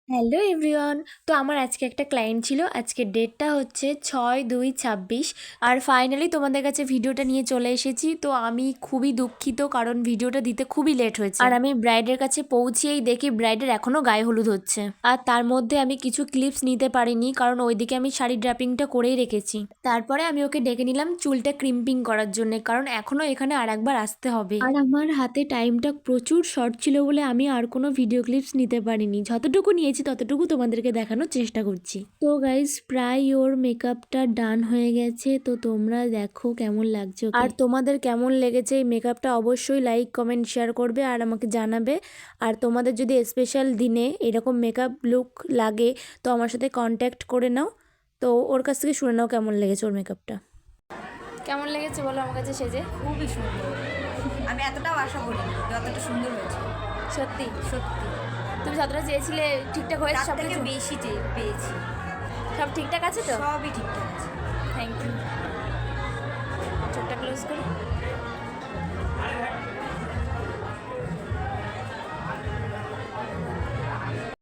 Hello everyone. তো আমার আজকে একটা ক্লায়েন্ট ছিল। আজকের ডেটটা হচ্ছে 6/2/26 আর ফাইনালি তোমাদের কাছে ভিডিওটা নিয়ে চলে এসেছি। তো আমি খুবই দুঃখিত কারণ ভিডিওটা দিতে খুবই লেট হয়েছে আর আমি ব্রাইডের কাছে পৌঁছেই দেখি ব্রাইডের এখনও গায়ে হলুদ হচ্ছে আর তার মধ্যে আমি কিছু ক্লিপস নিতে পারিনি কারণ ওইদিকে আমি শাড়ি ড্রাপিংটা করেই রেখেছি। তারপরে আমি ওকে ডেকে নিলাম চুলটা ক্রিম্পিং করার জন্য কারণ এখনও এখানে আর একবার আসতে হবে আর আমার হাতে টাইমটা প্রচুর শর্ট ছিল বলে আমি আর কোনো ভিডিও ক্লিপস নিতে পারিনি। যতটুকু নিয়েছি ততটুকু তোমাদেরকে দেখানোর চেষ্টা করছি। তো গাইজ প্রায় ওর মেকআপটা ডান হয়ে গেছে। তো তোমরা দেখো কেমন লাগছে আর তোমাদের কেমন লেগেছে এই মেকআপটা অবশ্যই লাইক কমেন্ট শেয়ার করবে আর আমাকে জানাবে। আর তোমাদের যদি স্পেশাল দিনে এরকম মেকআপ লুক লাগে তো আমার সাথে কন্ট্যাক্ট করে নাও। তো ওর কাছ থেকে শুনে নাও কেমন লেগেছে ওর মেকআপটা। কেমন লেগেছে বলো আমার কাছে সেজে? খুবই সুন্দর। আমি এতটাও আশা করিনি যতটা সুন্দর হয়েছে। সত্যি সত্যি তুমি যতটা চেয়েছিলে ঠিকঠাক হয়েছে? তার সব থেকে কিছু বেশি পেয়েছি। সব ঠিকঠাক আছে তো? সবই ঠিকঠাক আছে। Thank you. চোখটা ক্লোজ করি।